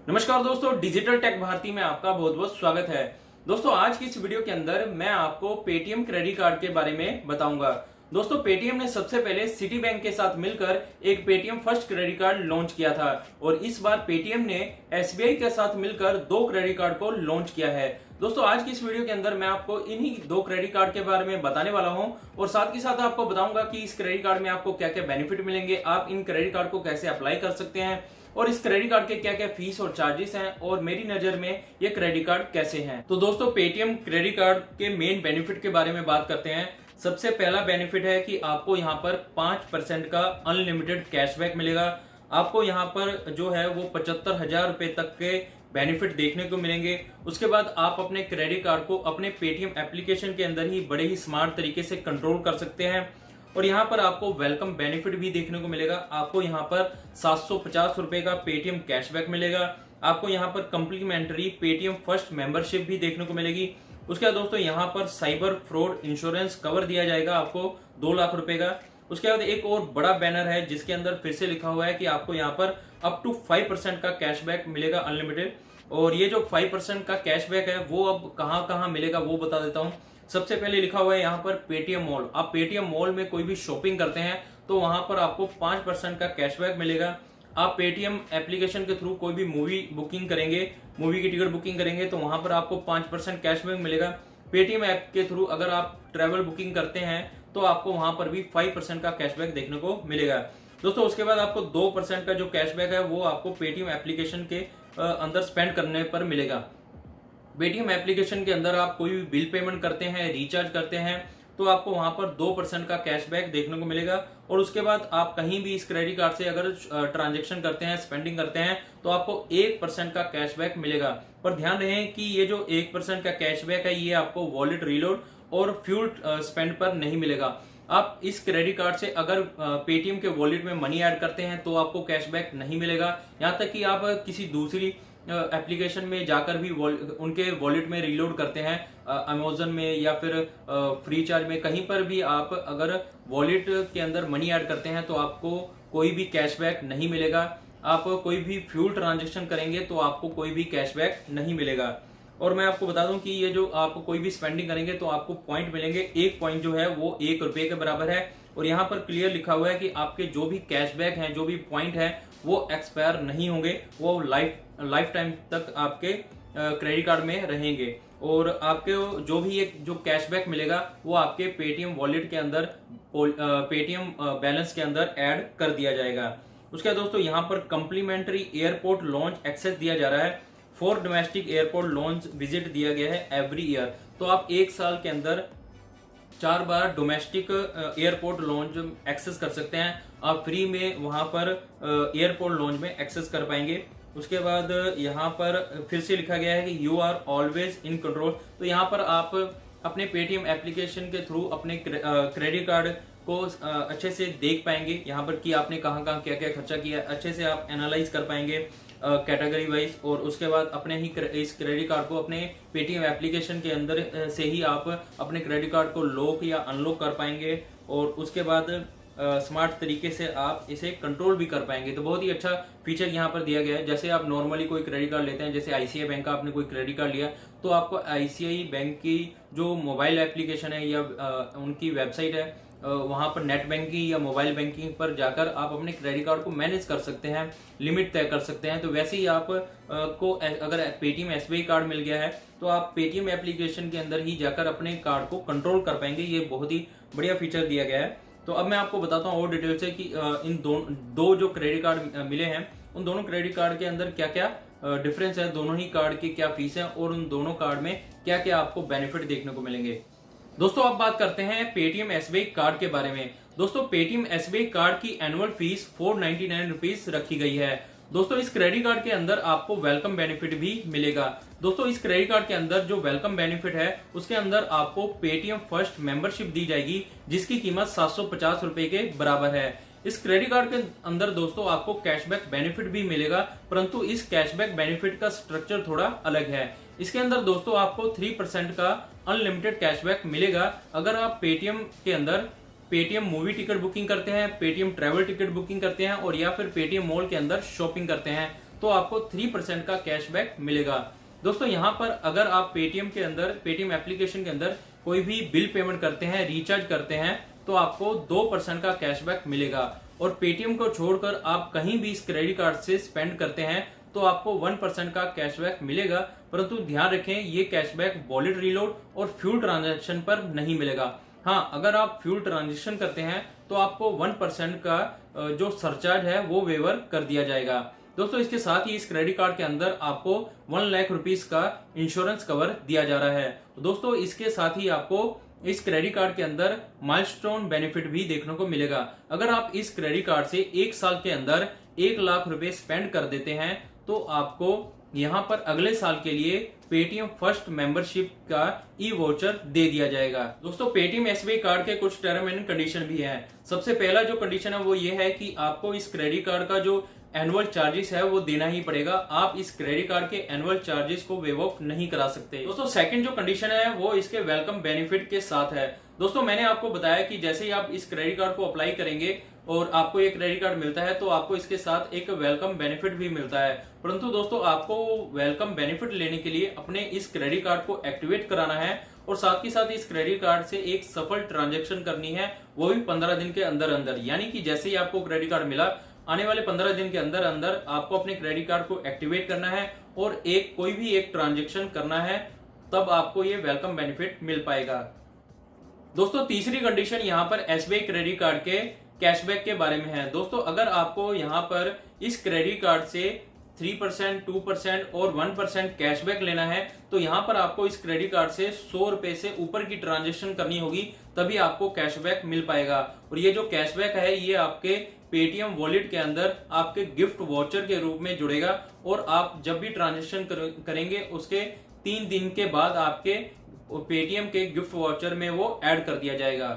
नमस्कार दोस्तों, digital take Bharti में आपका बहुत बहुत स्वागत है। दोस्तों, आज की इस वीडियो के अंदर मैं आपको पेटीएम क्रेडिट कार्ड के बारे में बताऊंगा। दोस्तों, पेटीएम ने सबसे पहले सिटी बैंक के साथ मिलकर एक Paytm first credit card launch किया था और इस बार पेटीएम ने एसबीआई के साथ मिलकर दो क्रेडिट कार्ड को लॉन्च किया है। दोस्तों, आज की इस वीडियो के अंदर मैं आपको इन्हीं दो क्रेडिट कार्ड के बारे में बताने वाला हूं और साथ ही साथ आपको बताऊंगा कि इस क्रेडिट कार्ड में आपको क्या क्या बेनिफिट मिलेंगे, आप इन क्रेडिट कार्ड को कैसे अप्लाई कर सकते हैं और इस क्रेडिट कार्ड के क्या क्या फीस और चार्जेस हैं और मेरी नजर में ये क्रेडिट कार्ड कैसे हैं। तो दोस्तों, पेटीएम क्रेडिट कार्ड के मेन बेनिफिट के बारे में बात करते हैं। सबसे पहला बेनिफिट है कि आपको यहाँ पर 5% का अनलिमिटेड कैशबैक मिलेगा। आपको यहाँ पर जो है वो 75,000 रुपए तक के बेनिफिट देखने को मिलेंगे। उसके बाद आप अपने क्रेडिट कार्ड को अपने पेटीएम एप्लीकेशन के अंदर ही बड़े ही स्मार्ट तरीके से कंट्रोल कर सकते हैं और यहाँ पर आपको वेलकम बेनिफिट भी देखने को मिलेगा। आपको यहाँ पर 750 रुपए का पेटीएम कैशबैक मिलेगा। आपको यहाँ पर कम्प्लीमेंट्री पेटीएम फर्स्ट मेंबरशिप भी देखने को मिलेगी। उसके बाद दोस्तों, यहाँ पर साइबर फ्रॉड इंश्योरेंस कवर दिया जाएगा आपको 2 लाख रुपए का। उसके बाद एक और बड़ा बैनर है जिसके अंदर फिर से लिखा हुआ है कि आपको यहाँ पर अप टू 5% का कैशबैक मिलेगा अनलिमिटेड। और ये जो 5% का कैशबैक है वो अब कहाँ कहाँ मिलेगा वो बता देता हूँ। सबसे पहले लिखा हुआ है यहाँ पर पेटीएम मॉल। आप पेटीएम मॉल में कोई भी शॉपिंग करते हैं तो वहां पर आपको 5% का कैशबैक मिलेगा। आप पेटीएम एप्लीकेशन के थ्रू कोई भी मूवी बुकिंग करेंगे, मूवी की टिकट बुकिंग करेंगे तो वहां पर आपको 5% कैशबैक मिलेगा। पेटीएम ऐप के थ्रू अगर आप ट्रेवल बुकिंग करते हैं तो आपको वहां पर भी 5% का कैशबैक देखने को मिलेगा। दोस्तों, उसके बाद आपको 2% का जो कैशबैक है वो आपको पेटीएम एप्लीकेशन के अंदर स्पेंड करने पर मिलेगा। पेटीएम एप्लीकेशन के अंदर आप कोई भी बिल पेमेंट करते हैं, रिचार्ज करते हैं तो आपको वहां पर 2% का कैशबैक देखने को मिलेगा। और उसके बाद आप कहीं भी इस क्रेडिट कार्ड से अगर ट्रांजैक्शन करते हैं, स्पेंडिंग करते हैं तो आपको 1% का कैशबैक मिलेगा। पर ध्यान रहे कि ये जो 1% का कैशबैक है ये आपको वॉलेट रीलोड और फ्यूल स्पेंड पर नहीं मिलेगा। आप इस क्रेडिट कार्ड से अगर पेटीएम के वॉलेट में मनी ऐड करते हैं तो आपको कैशबैक नहीं मिलेगा। यहाँ तक कि आप किसी दूसरी एप्लीकेशन में जाकर भी उनके वॉलेट में रीलोड करते हैं, अमेजन में या फिर फ्री चार्ज में, कहीं पर भी आप अगर वॉलेट के अंदर मनी ऐड करते हैं तो आपको कोई भी कैशबैक नहीं मिलेगा। आप कोई भी फ्यूल ट्रांजैक्शन करेंगे तो आपको कोई भी कैशबैक नहीं मिलेगा। और मैं आपको बता दूं कि ये जो आप कोई भी स्पेंडिंग करेंगे तो आपको पॉइंट मिलेंगे। एक पॉइंट जो है वो 1 रुपए के बराबर है और यहाँ पर क्लियर लिखा हुआ है कि आपके जो भी कैशबैक हैं, जो भी पॉइंट है वो एक्सपायर नहीं होंगे, वो लाइफ टाइम तक आपके क्रेडिट कार्ड में रहेंगे। और आपके जो भी एक जो कैशबैक मिलेगा वो आपके पेटीएम वॉलेट के अंदर, पेटीएम बैलेंस के अंदर ऐड कर दिया जाएगा। उसके बाद दोस्तों, यहाँ पर कम्प्लीमेंट्री एयरपोर्ट लॉन्च एक्सेस दिया जा रहा है। 4 डोमेस्टिक एयरपोर्ट लॉन्च विजिट दिया गया है एवरी ईयर। तो आप एक साल के अंदर 4 बार डोमेस्टिक एयरपोर्ट लॉन्च एक्सेस कर सकते हैं। आप फ्री में वहां पर एयरपोर्ट लॉन्च में एक्सेस कर पाएंगे। उसके बाद यहाँ पर फिर से लिखा गया है कि you are always in control. तो यहाँ पर आप अपने पेटीएम एप्लीकेशन के थ्रू अपने क्रेडिट कार्ड को अच्छे से देख पाएंगे, यहाँ पर कि आपने कहाँ कहाँ क्या क्या खर्चा किया, अच्छे से आप एनालाइज कर पाएंगे कैटेगरी वाइज। और उसके बाद अपने ही इस क्रेडिट कार्ड को अपने पेटीएम एप्लीकेशन के अंदर से ही आप अपने क्रेडिट कार्ड को लॉक या अनलॉक कर पाएंगे और उसके बाद स्मार्ट तरीके से आप इसे कंट्रोल भी कर पाएंगे। तो बहुत ही अच्छा फीचर यहाँ पर दिया गया है। जैसे आप नॉर्मली कोई क्रेडिट कार्ड लेते हैं, जैसे आईसीआई बैंक का आपने कोई क्रेडिट कार्ड लिया तो आपको आईसीआई बैंक की जो मोबाइल एप्लीकेशन है या उनकी वेबसाइट है वहां पर नेट बैंकिंग या मोबाइल बैंकिंग पर जाकर आप अपने क्रेडिट कार्ड को मैनेज कर सकते हैं, लिमिट तय कर सकते हैं। तो वैसे ही आप को अगर पेटीएम एसबीआई कार्ड मिल गया है तो आप पेटीएम एप्लीकेशन के अंदर ही जाकर अपने कार्ड को कंट्रोल कर पाएंगे। ये बहुत ही बढ़िया फीचर दिया गया है। तो अब मैं आपको बताता हूँ और डिटेल से कि इन दो जो क्रेडिट कार्ड मिले हैं उन दोनों क्रेडिट कार्ड के अंदर क्या क्या डिफरेंस है, दोनों ही कार्ड की क्या फीस है और उन दोनों कार्ड में क्या क्या आपको बेनिफिट देखने को मिलेंगे। दोस्तों, अब बात करते हैं पेटीएम एसबीआई कार्ड के बारे में। दोस्तों, पेटीएम एसबीआई कार्ड की एनुअल फीस 499 रुपीज रखी गई है। दोस्तों, इस क्रेडिट कार्ड के अंदर आपको वेलकम बेनिफिट भी मिलेगा। दोस्तों, इस क्रेडिट कार्ड के अंदर जो वेलकम बेनिफिट है उसके अंदर आपको पेटीएम फर्स्ट मेंबरशिप दी जाएगी जिसकी कीमत 750 रुपए के बराबर है। इस क्रेडिट कार्ड के अंदर दोस्तों आपको कैशबैक बेनिफिट भी मिलेगा, परंतु इस कैशबैक बेनिफिट का स्ट्रक्चर थोड़ा अलग है। इसके अंदर दोस्तों आपको 3% का अनलिमिटेड कैशबैक मिलेगा अगर आप पेटीएम के अंदर पेटीएम मूवी टिकट बुकिंग करते हैं, पेटीएम ट्रेवल टिकट बुकिंग करते हैं और या फिर पेटीएम मॉल के अंदर शॉपिंग करते हैं तो आपको 3% का कैशबैक मिलेगा। दोस्तों यहाँ पर अगर आप पेटीएम के अंदर, पेटीएम एप्लीकेशन के अंदर कोई भी बिल पेमेंट करते हैं, रिचार्ज करते हैं, तो आपको 2% का कैशबैक मिलेगा। और पेटीएम को छोड़कर आप कहीं भी इस क्रेडिट कार्ड से स्पेंड करते हैं तो आपको 1% का कैशबैक मिलेगा। परंतु ध्यान रखें, ये कैशबैक वॉलेट रीलोड और फ्यूल ट्रांजैक्शन पर नहीं मिलेगा। हाँ, अगर आप फ्यूल ट्रांजैक्शन करते हैं तो आपको 1% का जो सरचार्ज है वो वेवर कर दिया जाएगा। दोस्तों इसके साथ ही इस क्रेडिट कार्ड के अंदर आपको 1 लाख रुपीस का इंश्योरेंस कवर दिया जा रहा है। दोस्तों इसके साथ ही आपको इस क्रेडिट कार्ड के अंदर माइलस्टोन बेनिफिट भी देखने को मिलेगा। अगर आप इस क्रेडिट कार्ड से 1 साल के अंदर 1 लाख रुपए स्पेंड कर देते हैं तो आपको यहाँ पर अगले साल के लिए पेटीएम फर्स्ट मेंबरशिप का ई वोचर दे दिया जाएगा। दोस्तों पेटीएम एसबीआई कार्ड के कुछ टर्म एंड कंडीशन भी हैं। सबसे पहला जो कंडीशन है वो ये है कि आपको इस क्रेडिट कार्ड का जो एनुअल चार्जेस है वो देना ही पड़ेगा। आप इस क्रेडिट कार्ड के एनुअल चार्जेस को वेव ऑफ नहीं करा सकते। दोस्तों सेकंड जो कंडीशन है वो इसके वेलकम बेनिफिट के साथ है। दोस्तों मैंने आपको बताया कि जैसे ही आप इस क्रेडिट कार्ड को अप्लाई करेंगे और आपको ये क्रेडिट कार्ड मिलता है तो आपको इसके साथ एक वेलकम बेनिफिट भी मिलता है। परंतु दोस्तों आपको वेलकम बेनिफिट लेने के लिए अपने इस क्रेडिट कार्ड को एक्टिवेट कराना है और साथ ही साथ इस क्रेडिट कार्ड से एक सफल ट्रांजैक्शन करनी है, वो भी 15 दिन के अंदर अंदर। यानी कि जैसे ही आपको क्रेडिट कार्ड मिला, आने वाले 15 दिन के अंदर अंदर आपको अपने क्रेडिट कार्ड को एक्टिवेट करना है और कोई भी एक ट्रांजैक्शन करना है, तब आपको ये वेलकम बेनिफिट मिल पाएगा। दोस्तों तीसरी कंडीशन यहाँ पर एसबीआई क्रेडिट कार्ड के कैशबैक के बारे में है। दोस्तों अगर आपको यहाँ पर इस क्रेडिट कार्ड से 3%, 2% और 1% कैशबैक लेना है तो यहाँ पर आपको इस क्रेडिट कार्ड से 100 रुपए से ऊपर की ट्रांजैक्शन करनी होगी, तभी आपको कैशबैक मिल पाएगा। और ये जो कैशबैक है ये आपके पेटीएम वॉलेट के अंदर आपके गिफ्ट वॉचर के रूप में जुड़ेगा और आप जब भी ट्रांजैक्शन करेंगे उसके 3 दिन के बाद आपके पेटीएम के गिफ्ट वॉचर में वो ऐड कर दिया जाएगा।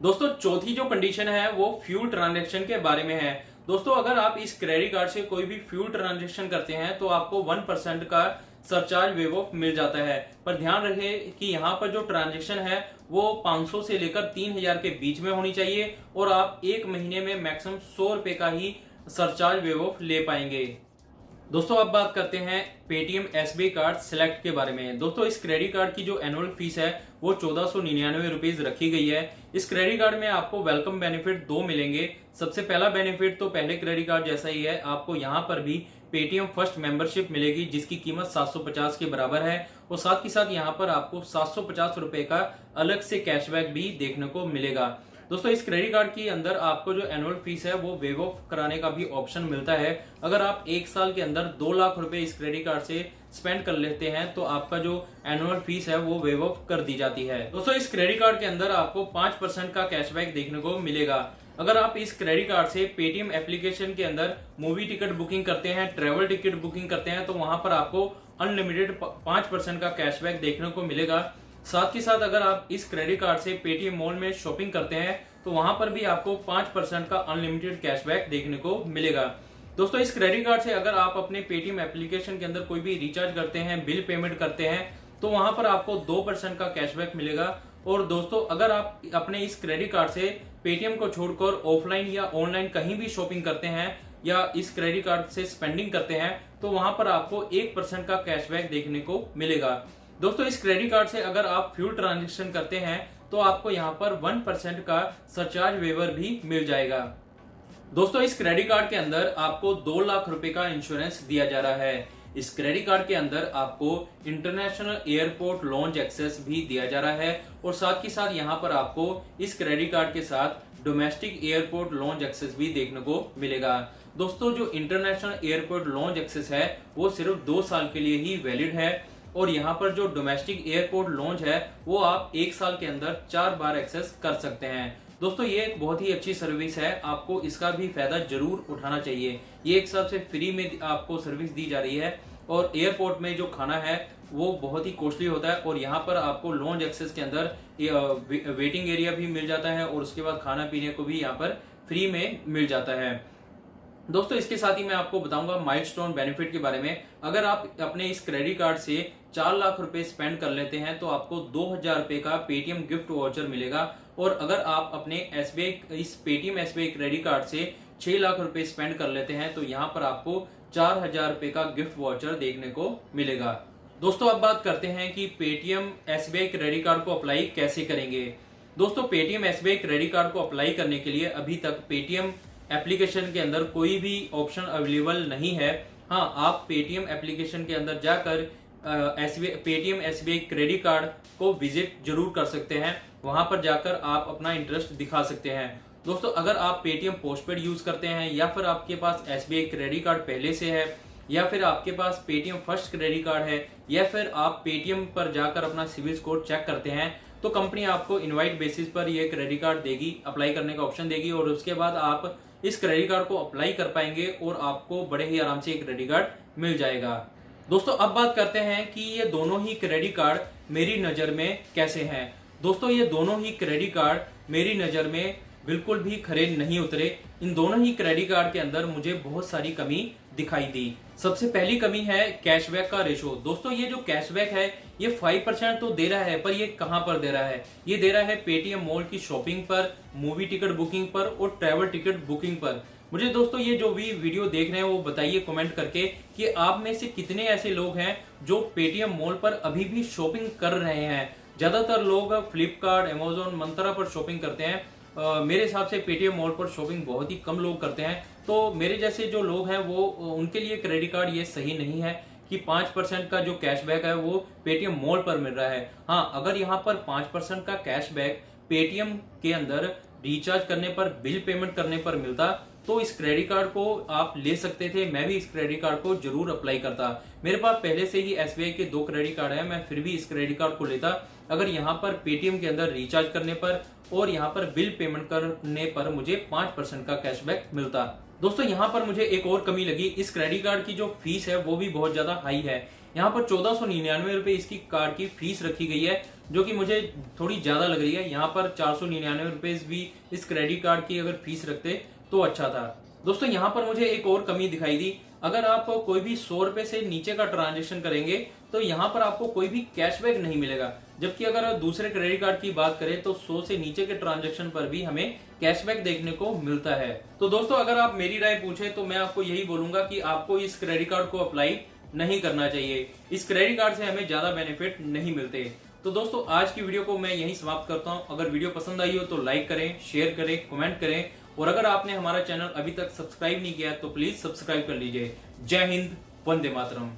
दोस्तों चौथी जो कंडीशन है वो फ्यूल ट्रांजैक्शन के बारे में है। दोस्तों अगर आप इस क्रेडिट कार्ड से कोई भी फ्यूल ट्रांजैक्शन करते हैं तो आपको 1% का सरचार्ज वेव ऑफ मिल जाता है। पर ध्यान रखें कि यहाँ पर जो ट्रांजैक्शन है वो 500 से लेकर 3000 के बीच में होनी चाहिए और आप 1 महीने में मैक्सिमम 100 रुपए का ही सरचार्ज वेव ऑफ ले पाएंगे। दोस्तों अब बात करते हैं पेटीएम एसबीआई कार्ड सिलेक्ट के बारे में। दोस्तों इस क्रेडिट कार्ड की जो एनुअल फीस है वो 1499 रुपीज रखी गई है। इस क्रेडिट कार्ड में आपको वेलकम बेनिफिट 2 मिलेंगे। सबसे पहला बेनिफिट तो पहले क्रेडिट कार्ड जैसा ही है, आपको यहाँ पर भी पेटीएम फर्स्ट मेंबरशिप मिलेगी जिसकी कीमत 750 के बराबर है और साथ ही साथ यहाँ पर आपको 750 रुपए का अलग से कैशबैक भी देखने को मिलेगा। दोस्तों इस क्रेडिट कार्ड के अंदर आपको जो एनुअल फीस है वो वेव ऑफ कराने का भी ऑप्शन मिलता है। अगर आप 1 साल के अंदर 2 लाख रुपए इस क्रेडिट कार्ड से स्पेंड कर लेते हैं तो आपका जो एनुअल फीस है वो वेव ऑफ कर दी जाती है। दोस्तों इस क्रेडिट कार्ड के अंदर आपको 5% का कैशबैक देखने को मिलेगा। अगर आप इस क्रेडिट कार्ड से पेटीएम एप्लीकेशन के अंदर मूवी टिकट बुकिंग करते हैं, ट्रेवल टिकट बुकिंग करते हैं तो वहां पर आपको अनलिमिटेड 5% का कैशबैक देखने को मिलेगा। साथ ही साथ अगर आप इस क्रेडिट कार्ड से पेटीएम मॉल में शॉपिंग करते हैं तो वहां पर भी आपको 5% का अनलिमिटेड कैशबैक देखने को मिलेगा। दोस्तों इस क्रेडिट कार्ड से अगर आप अपने पेटीएम एप्लीकेशन के अंदर कोई भी रिचार्ज करते हैं, बिल पेमेंट करते हैं तो वहां पर आपको 2% का कैशबैक मिलेगा। और दोस्तों अगर आप अपने इस क्रेडिट कार्ड से पेटीएम को छोड़कर ऑफलाइन या ऑनलाइन कहीं भी शॉपिंग करते हैं या इस क्रेडिट कार्ड से स्पेंडिंग करते हैं तो वहां पर आपको 1% का कैशबैक देखने को मिलेगा। दोस्तों इस क्रेडिट कार्ड से अगर आप फ्यूल ट्रांजैक्शन करते हैं तो आपको यहाँ पर 1% का सरचार्ज वेवर भी मिल जाएगा। दोस्तों इस क्रेडिट कार्ड के अंदर आपको 2 लाख रुपए का इंश्योरेंस दिया जा रहा है। इस क्रेडिट कार्ड के अंदर आपको इंटरनेशनल एयरपोर्ट लॉन्च एक्सेस भी दिया जा रहा है और साथ ही साथ यहाँ पर आपको इस क्रेडिट कार्ड के साथ डोमेस्टिक एयरपोर्ट लॉन्च एक्सेस भी देखने को मिलेगा। दोस्तों जो इंटरनेशनल एयरपोर्ट लॉन्च एक्सेस है वो सिर्फ 2 साल के लिए ही वैलिड है और यहाँ पर जो डोमेस्टिक एयरपोर्ट लॉन्च है वो आप 1 साल के अंदर 4 बार एक्सेस कर सकते हैं। दोस्तों ये एक बहुत ही अच्छी सर्विस है, आपको इसका भी फायदा जरूर उठाना चाहिए। ये एक हिसाब से फ्री में आपको सर्विस दी जा रही है और एयरपोर्ट में जो खाना है वो बहुत ही कॉस्टली होता है और यहाँ पर आपको लॉन्च एक्सेस के अंदर वेटिंग एरिया भी मिल जाता है और उसके बाद खाना पीने को भी यहाँ पर फ्री में मिल जाता है। दोस्तों इसके साथ ही मैं आपको बताऊंगा माइलस्टोन बेनिफिट के बारे में। अगर आप अपने इस क्रेडिट कार्ड से 4 लाख रुपए स्पेंड कर लेते हैं तो आपको 2000 रुपए का पेटीएम गिफ्ट वाउचर मिलेगा और अगर आप अपने एसबीआई इस पेटीएम एसबीआई क्रेडिट कार्ड से 6 लाख रुपए स्पेंड कर लेते हैं तो यहाँ पर आपको 4,000 रुपए का गिफ्ट वाउचर देखने को मिलेगा। दोस्तों अब बात करते हैं कि पेटीएम एसबीआई क्रेडिट कार्ड को अप्लाई कैसे करेंगे। दोस्तों पेटीएम एसबीआई क्रेडिट कार्ड को अप्लाई करने के लिए अभी तक पेटीएम एप्लीकेशन के अंदर कोई भी ऑप्शन अवेलेबल नहीं है। हाँ, आप पेटीएम एप्लीकेशन के अंदर जाकर पेटीएम एसबीआई क्रेडिट कार्ड को विजिट जरूर कर सकते हैं। वहां पर जाकर आप अपना इंटरेस्ट दिखा सकते हैं। दोस्तों अगर आप पेटीएम पोस्टपेड यूज करते हैं या फिर आपके पास एसबीआई क्रेडिट कार्ड पहले से है या फिर आपके पास पेटीएम फर्स्ट क्रेडिट कार्ड है या फिर आप पेटीएम पर जाकर अपना सिविल स्कोर चेक करते हैं, तो कंपनी आपको इनवाइट बेसिस पर ये क्रेडिट कार्ड देगी, अप्लाई करने का ऑप्शन देगी और उसके बाद आप इस क्रेडिट कार्ड को अप्लाई कर पाएंगे और आपको बड़े ही आराम से एक क्रेडिट कार्ड मिल जाएगा। दोस्तों अब बात करते हैं कि ये दोनों ही क्रेडिट कार्ड मेरी नजर में कैसे हैं। दोस्तों ये दोनों ही क्रेडिट कार्ड मेरी नजर में बिल्कुल भी खरे नहीं उतरे। इन दोनों ही क्रेडिट कार्ड के अंदर मुझे बहुत सारी कमी दिखाई दी। सबसे पहली कमी है कैशबैक का रेशो। दोस्तों ये जो कैशबैक है ये 5% तो दे रहा है, पर ये कहां पर दे रहा है? ये दे रहा है पेटीएम मॉल की शॉपिंग पर, मूवी टिकट बुकिंग पर और ट्रैवल टिकट बुकिंग पर। मुझे दोस्तों ये जो भी वीडियो देख रहे हैं वो बताइए कमेंट करके कि आप में से कितने ऐसे लोग हैं जो पेटीएम मॉल पर अभी भी शॉपिंग कर रहे हैं। ज्यादातर लोग फ्लिपकार्ट, अमेजोन, मंत्रा पर शॉपिंग करते हैं। मेरे हिसाब से पेटीएम मॉल पर शॉपिंग बहुत ही कम लोग करते हैं। तो मेरे जैसे जो लोग हैं वो उनके लिए क्रेडिट कार्ड ये सही नहीं है कि 5% का जो कैशबैक है वो पेटीएम मॉल पर मिल रहा है। हाँ, अगर यहाँ पर 5% का कैशबैक पेटीएम के अंदर रिचार्ज करने पर, बिल पेमेंट करने पर मिलता तो इस क्रेडिट कार्ड को आप ले सकते थे। मैं भी इस क्रेडिट कार्ड को जरूर अप्लाई करता। मेरे पास पहले से ही एसबीआई के 2 क्रेडिट कार्ड है, मैं फिर भी इस क्रेडिट कार्ड को लेता अगर यहाँ पर पेटीएम के अंदर रिचार्ज करने पर और यहाँ पर बिल पेमेंट करने पर मुझे 5% का कैशबैक मिलता। दोस्तों यहाँ पर मुझे एक और कमी लगी, इस क्रेडिट कार्ड की जो फीस है वो भी बहुत ज्यादा हाई है। यहाँ पर 1499 रुपए इसकी कार्ड की फीस रखी गई है, जो कि मुझे थोड़ी ज्यादा लग रही है। यहाँ पर 499 रुपए भी इस क्रेडिट कार्ड की अगर फीस रखते तो अच्छा था। दोस्तों यहाँ पर मुझे एक और कमी दिखाई दी, अगर आप कोई भी 100 रुपए से नीचे का ट्रांजेक्शन करेंगे तो यहाँ पर आपको कोई भी कैशबैक नहीं मिलेगा। जबकि अगर दूसरे क्रेडिट कार्ड की बात करें तो 100 से नीचे के ट्रांजैक्शन पर भी हमें कैशबैक देखने को मिलता है। तो दोस्तों अगर आप मेरी राय पूछे तो मैं आपको यही बोलूंगा कि आपको इस क्रेडिट कार्ड को अप्लाई नहीं करना चाहिए। इस क्रेडिट कार्ड से हमें ज्यादा बेनिफिट नहीं मिलते। तो दोस्तों आज की वीडियो को मैं यहीं समाप्त करता हूं। अगर वीडियो पसंद आई हो तो लाइक करें, शेयर करें, कमेंट करें और अगर आपने हमारा चैनल अभी तक सब्सक्राइब नहीं किया तो प्लीज सब्सक्राइब कर लीजिए। जय हिंद, वंदे मातरम।